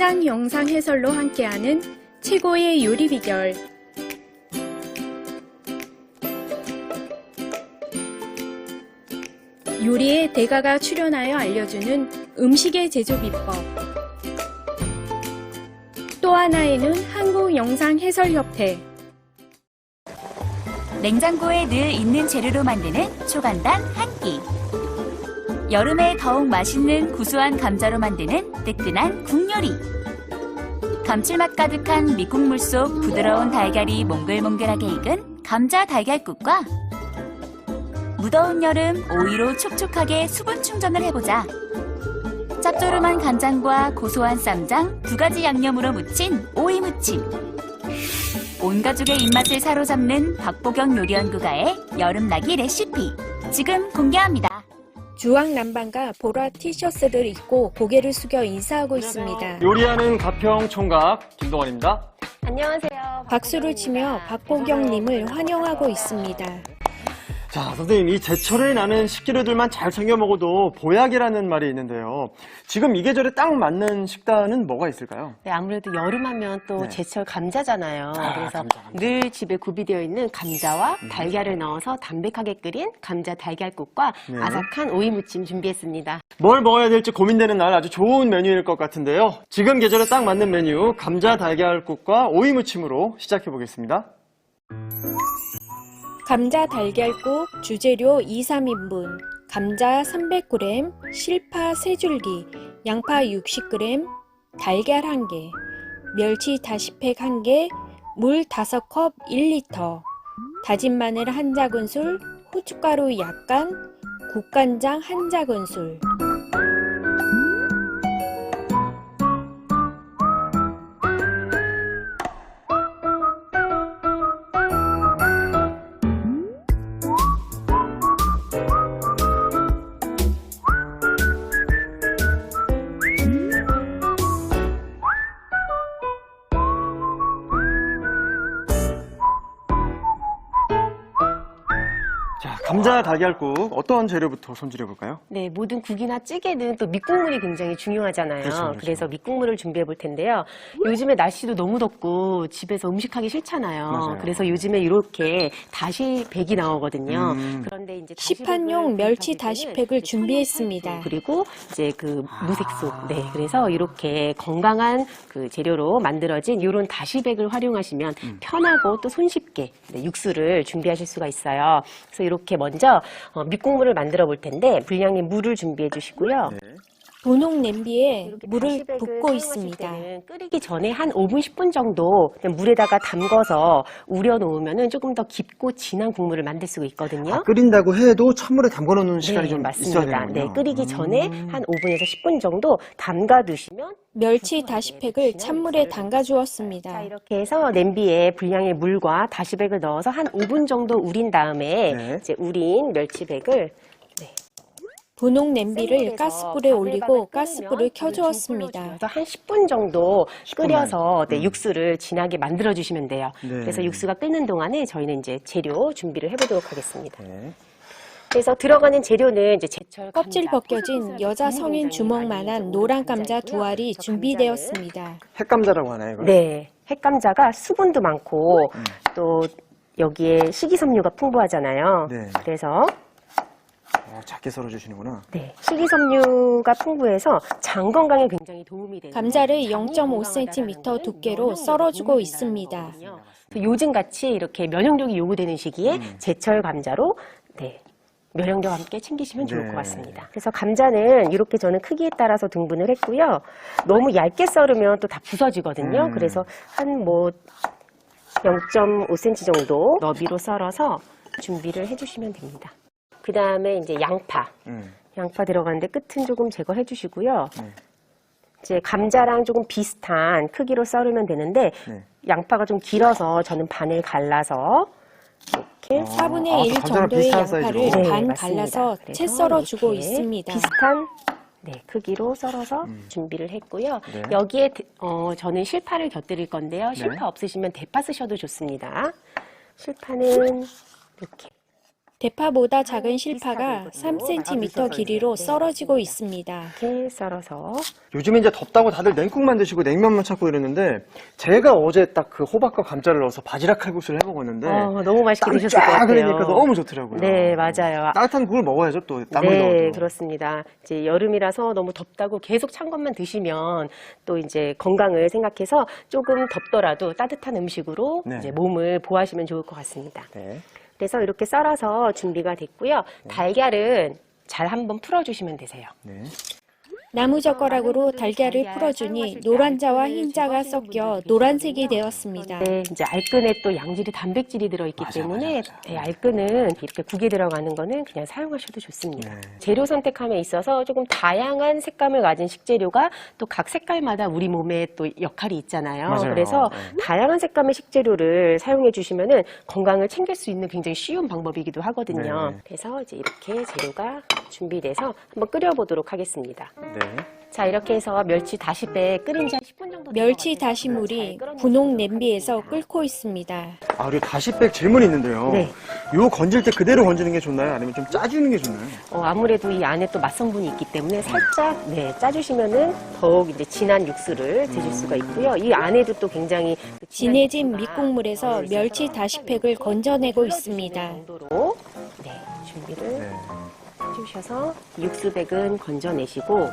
현장 영상 해설로 함께하는 최고의 요리 비결. 요리에 대가가 출연하여 알려주는 음식의 제조 비법. 또 하나에는 한국영상해설협회. 냉장고에 늘 있는 재료로 만드는 초간단 한 끼. 여름에 더욱 맛있는 구수한 감자로 만드는 뜨끈한 국요리. 감칠맛 가득한 미국물 속 부드러운 달걀이 몽글몽글하게 익은 감자 달걀국과 무더운 여름 오이로 촉촉하게 수분 충전을 해보자. 짭조름한 간장과 고소한 쌈장, 2가지 양념으로 무친 오이 무침. 온 가족의 입맛을 사로잡는 박보경 요리연구가의 여름나기 레시피 지금 공개합니다. 주황 남방과 보라 티셔츠를 입고 고개를 숙여 인사하고 있습니다. 요리하는 가평 총각 김동원입니다. 안녕하세요. 박수를 치며 박보경님을 환영하고 있습니다. 자, 선생님, 이 제철에 나는 식재료들만 잘 챙겨 먹어도 보약이라는 말이 있는데요. 지금 이 계절에 딱 맞는 식단은 뭐가 있을까요? 네, 아무래도 여름하면 또 네. 제철 감자잖아요. 그래서 감자. 늘 집에 구비되어 있는 감자와 달걀을 넣어서 담백하게 끓인 감자 달걀국과 네. 아삭한 오이 무침 준비했습니다. 뭘 먹어야 될지 고민되는 날 아주 좋은 메뉴일 것 같은데요. 지금 계절에 딱 맞는 메뉴 감자 달걀국과 오이 무침으로 시작해 보겠습니다. 감자 달걀국 주재료 2-3인분, 감자 300g, 실파 3줄기, 양파 60g, 달걀 1개, 멸치 다시팩 1개, 물 5컵 1리터, 다진 마늘 1작은술, 후춧가루 약간, 국간장 1작은술. 자, 감자 달걀국 어떤 재료부터 손질해 볼까요? 네, 모든 국이나 찌개는 또 밑국물이 굉장히 중요하잖아요. 그렇죠. 그래서 밑국물을 준비해 볼 텐데요. 요즘에 날씨도 너무 덥고 집에서 음식하기 싫잖아요. 맞아요. 그래서 요즘에 이렇게 다시백이 나오거든요. 그런데 이제 시판용 멸치 다시팩을 준비했습니다. 그리고 이제 그 무색소. 네, 그래서 이렇게 건강한 그 재료로 만들어진 이런 다시백을 활용하시면 편하고 또 손쉽게 육수를 준비하실 수가 있어요. 그래서 이렇게 먼저 밑국물을 만들어 볼 텐데 불량의 물을 준비해 주시고요. 네. 분홍 냄비에 이렇게 물을 다시백을 붓고 사용하실 있습니다. 때는 끓이기 전에 한 5분, 10분 정도 그냥 물에다가 담궈서 우려 놓으면 조금 더 깊고 진한 국물을 만들 수가 있거든요. 끓인다고 해도 찬물에 담궈 놓는 시간이 네, 좀 맞습니다. 있어야 되는군요. 네, 끓이기 전에 한 5분에서 10분 정도 담가 두시면 멸치 다시팩을 찬물에 담가 자, 주었습니다. 이렇게 해서 냄비에 불량의 물과 다시백을 넣어서 한 5분 정도 우린 다음에 네. 이제 우린 멸치백을 분홍 냄비를 센 불에서 가스불에 올리고 바글바글 가스불을 끓으면 켜주었습니다. 그래서 한 10분 정도 10분만. 끓여서 육수를 진하게 만들어 주시면 돼요. 네. 그래서 육수가 끓는 동안에 저희는 이제 재료 준비를 해보도록 하겠습니다. 네. 그래서 들어가는 재료는 이제 제철 껍질 감자, 벗겨진 푸른색으로 여자 국물이 성인 굉장히 주먹만한 많이 노란 들어오는 감자 감자이고요. 2알이 저 준비되었습니다. 핵감자라고 하나요, 이걸? 네, 핵감자가 수분도 많고 또 여기에 식이섬유가 풍부하잖아요. 네. 그래서 작게 썰어 주시는구나. 네, 식이섬유가 풍부해서 장 건강에 굉장히 도움이 되는 감자를 장이 0.5cm 건강하다는 두께로 면역력에 썰어주고 도움이 있습니다. 된다는 거거든요. 요즘같이 이렇게 면역력이 요구되는 시기에 제철 감자로 면역력과 함께 챙기시면 좋을 네. 것 같습니다. 그래서 감자는 이렇게 저는 크기에 따라서 등분을 했고요. 너무 얇게 썰으면 또 다 부서지거든요. 그래서 한 0.5cm 정도 너비로 썰어서 준비를 해주시면 됩니다. 그 다음에 이제 양파. 양파 들어가는데 끝은 조금 제거해 주시고요. 이제 감자랑 조금 비슷한 크기로 썰으면 되는데 양파가 좀 길어서 저는 반을 갈라서 이렇게 4분의 1 감자랑 정도의 비슷한 양파를 사이즈로. 반 맞습니다. 갈라서 그래서 채 썰어주고 이렇게 있습니다. 비슷한 크기로 썰어서 준비를 했고요. 네. 여기에 저는 실파를 곁들일 건데요. 실파 없으시면 대파 쓰셔도 좋습니다. 실파는 이렇게 대파보다 작은 실파가 3cm 길이로 썰어지고 있습니다. 이렇게 썰어서 요즘에 이제 덥다고 다들 냉국만 드시고 냉면만 찾고 이러는데 제가 어제 딱 그 호박과 감자를 넣어서 바지락 칼국수를 해 먹었는데 너무 맛있게 땀 드셨을 것 쫙 같아요. 흘리니까 너무 좋더라고요. 네, 맞아요. 따뜻한 국을 먹어야죠, 또 땀을 네, 넣어도. 그렇습니다. 이제 여름이라서 너무 덥다고 계속 찬 것만 드시면 또 이제 건강을 생각해서 조금 덥더라도 따뜻한 음식으로 네. 이제 몸을 보호하시면 좋을 것 같습니다. 네. 그래서 이렇게 썰어서 준비가 됐고요. 달걀은 잘 한번 풀어주시면 되세요. 네. 나무젓가락으로 달걀을 풀어주니 노란자와 흰자가 섞여 노란색이 되었습니다. 네, 이제 알끈에 또 양질의 단백질이 들어있기 때문에 네, 알끈은 이렇게 국에 들어가는 거는 그냥 사용하셔도 좋습니다. 네. 재료 선택함에 있어서 조금 다양한 색감을 가진 식재료가 또 각 색깔마다 우리 몸에 또 역할이 있잖아요. 맞아요. 그래서 네. 다양한 색감의 식재료를 사용해 주시면은 건강을 챙길 수 있는 굉장히 쉬운 방법이기도 하거든요. 네. 그래서 이제 이렇게 재료가 준비돼서 한번 끓여보도록 하겠습니다. 네. 자, 이렇게 해서 멸치 다시배 끓인 지 한 10분 정도 멸치 들어가면서 다시물이 잘 분홍 끓여내도록 냄비에서 하겠습니다. 끓고 있습니다. 아, 그리고 다시백 질문이 있는데요. 네. 요 건질 때 그대로 건지는 게 좋나요? 아니면 좀 짜주는 게 좋나요? 아무래도 이 안에 또 맛성분이 있기 때문에 살짝 짜주시면은 더욱 이제 진한 육수를 드실 수가 있고요. 이 안에도 또 굉장히 진해진 밑국물에서 멸치 다시팩을 건져내고 있습니다. 정도로 준비를 네. 해주셔서 육수백은 건져내시고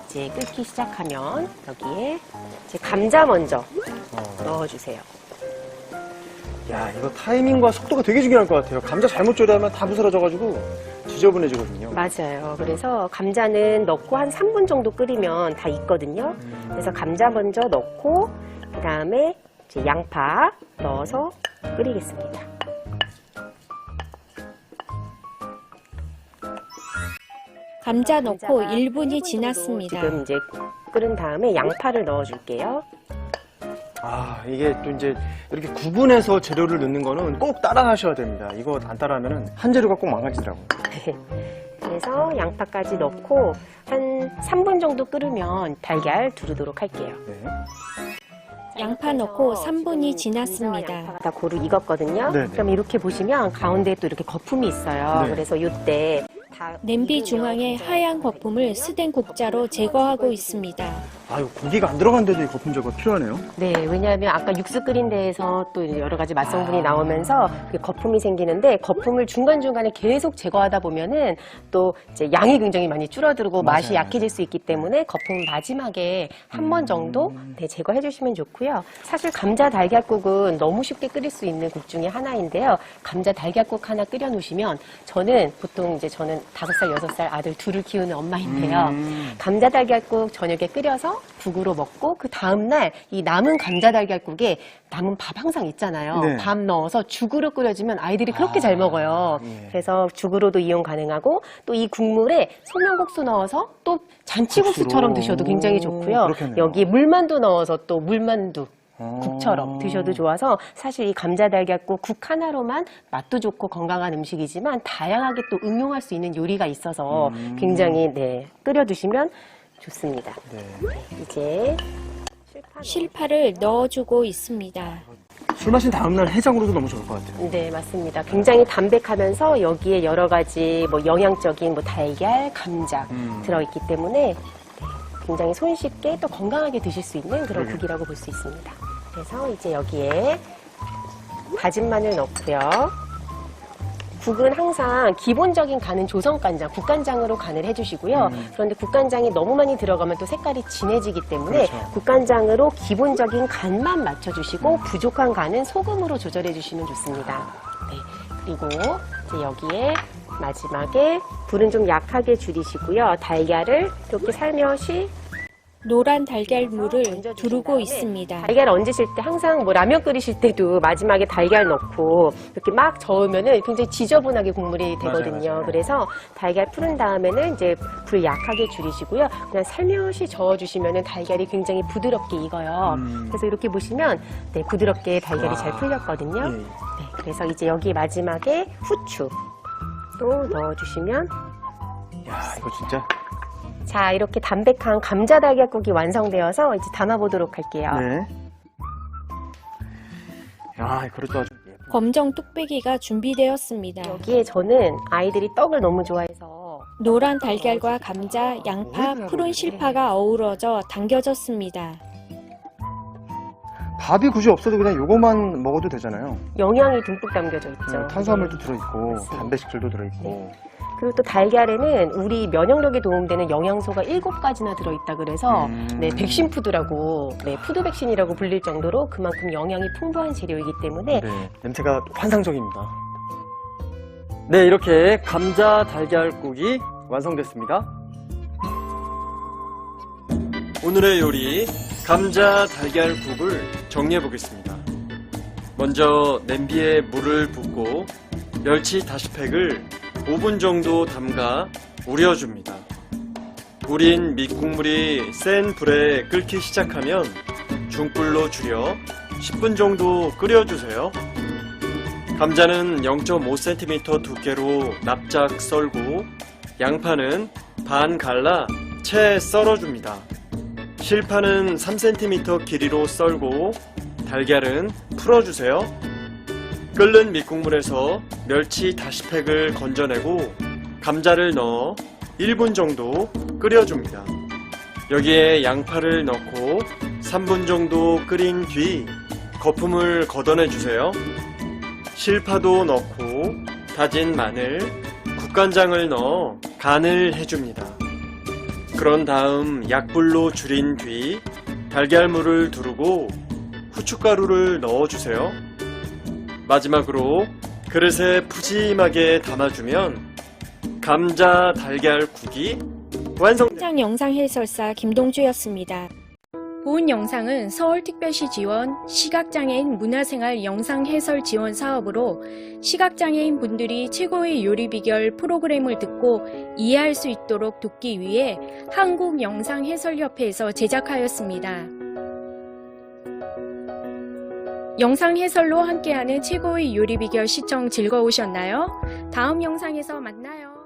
이제 끓기 시작하면 여기에 이제 감자 먼저 넣어주세요. 야, 이거 타이밍과 속도가 되게 중요할 것 같아요. 감자 잘못 조리하면 다 부스러져가지고 지저분해지거든요. 맞아요. 그래서 감자는 넣고 한 3분 정도 끓이면 다 익거든요. 그래서 감자 먼저 넣고 그 다음에 이제 양파 넣어서 끓이겠습니다. 감자 넣고 1분이 지났습니다. 지금 이제 끓은 다음에 양파를 넣어줄게요. 아, 이게 또 이제 이렇게 구분해서 재료를 넣는 거는 꼭 따라 하셔야 됩니다. 이거 안 따라하면 한 재료가 꼭 망가지더라고요. 그래서 양파까지 넣고 한 3분 정도 끓으면 달걀 두르도록 할게요. 네. 양파 넣고 3분이 지났습니다. 양파가 다 고루 익었거든요. 네네. 그럼 이렇게 보시면 가운데 또 이렇게 거품이 있어요. 네. 그래서 이때 다 냄비 익으면 중앙의 하얀 거품을 스텐 국자로 제거하고 있습니다. 아유, 고기가 안 들어간데도 이 거품 제거가 필요하네요. 네, 왜냐하면 아까 육수 끓인 데에서 또 이제 여러 가지 맛성분이 나오면서 그 거품이 생기는데 거품을 중간중간에 계속 제거하다 보면은 또 이제 양이 굉장히 많이 줄어들고 맛이 맞아요, 약해질 수 있기 때문에 거품은 마지막에 한 번 정도 제거해 주시면 좋고요. 사실 감자 달걀국은 너무 쉽게 끓일 수 있는 국 중에 하나인데요. 감자 달걀국 하나 끓여 놓으시면 저는 5살, 6살 아들 둘을 키우는 엄마인데요. 감자 달걀국 저녁에 끓여서 국으로 먹고 그 다음날 이 남은 감자 달걀국에 남은 밥 항상 있잖아요. 네. 밥 넣어서 죽으로 끓여주면 아이들이 그렇게 잘 먹어요. 예. 그래서 죽으로도 이용 가능하고 또 이 국물에 소면국수 넣어서 또 잔치국수처럼 국수로. 드셔도 굉장히 좋고요. 그렇겠네요. 여기 물만두 넣어서 또 물만두 어. 국처럼 드셔도 좋아서 사실 이 감자 달걀국 국 하나로만 맛도 좋고 건강한 음식이지만 다양하게 또 응용할 수 있는 요리가 있어서 굉장히 끓여 드시면 좋습니다. 네. 이제 실파를 넣어주고 있습니다. 술 마신 다음날 해장으로도 너무 좋을 것 같아요. 네, 맞습니다. 굉장히 담백하면서 여기에 여러 가지 뭐 영양적인 뭐 달걀, 감자 들어있기 때문에 굉장히 손쉽게 또 건강하게 드실 수 있는 그런 그러게요. 국이라고 볼 수 있습니다. 그래서 이제 여기에 다진 마늘 넣고요. 국은 항상 기본적인 간은 조선간장, 국간장으로 간을 해주시고요. 그런데 국간장이 너무 많이 들어가면 또 색깔이 진해지기 때문에 그렇죠. 국간장으로 기본적인 간만 맞춰주시고 부족한 간은 소금으로 조절해주시면 좋습니다. 네, 그리고 이제 여기에 마지막에 불은 좀 약하게 줄이시고요. 달걀을 이렇게 살며시 노란 달걀물을 두르고 있습니다. 달걀 얹으실 때 항상 뭐 라면 끓이실 때도 마지막에 달걀 넣고 이렇게 막 저으면은 굉장히 지저분하게 국물이 되거든요. 맞아요. 그래서 달걀 푸른 다음에는 이제 불 약하게 줄이시고요. 그냥 살며시 저어주시면은 달걀이 굉장히 부드럽게 익어요. 그래서 이렇게 보시면 부드럽게 달걀이 잘 풀렸거든요. 예. 네, 그래서 이제 여기 마지막에 후추 또 넣어주시면 야, 이거 진짜. 자, 이렇게 담백한 감자 달걀국이 완성되어서 이제 담아보도록 할게요. 네. 야, 그릇도 아주 예쁘게 검정 뚝배기가 준비되었습니다. 여기에 저는 아이들이 떡을 너무 좋아해서 노란 달걀과 감자, 양파, 푸른 실파가 어우러져 당겨졌습니다. 밥이 굳이 없어도 그냥 요거만 먹어도 되잖아요. 영양이 듬뿍 담겨져 있죠. 탄수화물도 네. 들어있고 맞습니다. 단백질도 들어있고. 그리고 또 달걀에는 우리 면역력에 도움되는 영양소가 7가지나 들어있다 그래서 네, 백신 푸드라고, 네, 푸드 백신이라고 불릴 정도로 그만큼 영양이 풍부한 재료이기 때문에 네, 냄새가 환상적입니다. 네, 이렇게 감자 달걀국이 완성됐습니다. 오늘의 요리 감자 달걀국을 정리해 보겠습니다. 먼저 냄비에 물을 붓고 멸치 다시팩을 5분 정도 담가 우려줍니다. 우린 밑국물이 센 불에 끓기 시작하면 중불로 줄여 10분 정도 끓여주세요. 감자는 0.5cm 두께로 납작 썰고 양파는 반 갈라 채 썰어줍니다. 실파는 3cm 길이로 썰고 달걀은 풀어주세요. 끓는 밑국물에서 멸치 다시팩을 건져내고 감자를 넣어 1분 정도 끓여줍니다. 여기에 양파를 넣고 3분 정도 끓인 뒤 거품을 걷어내주세요. 실파도 넣고 다진 마늘, 국간장을 넣어 간을 해줍니다. 그런 다음 약불로 줄인 뒤 달걀물을 두르고 후춧가루를 넣어주세요. 마지막으로 그릇에 푸짐하게 담아주면 감자 달걀국이 완성됩니다. 현장 영상 해설사 김동주였습니다. 본 영상은 서울특별시 지원 시각장애인 문화생활 영상 해설 지원 사업으로 시각장애인 분들이 최고의 요리 비결 프로그램을 듣고 이해할 수 있도록 돕기 위해 한국영상해설협회에서 제작하였습니다. 영상 해설로 함께하는 최고의 요리 비결 시청 즐거우셨나요? 다음 영상에서 만나요.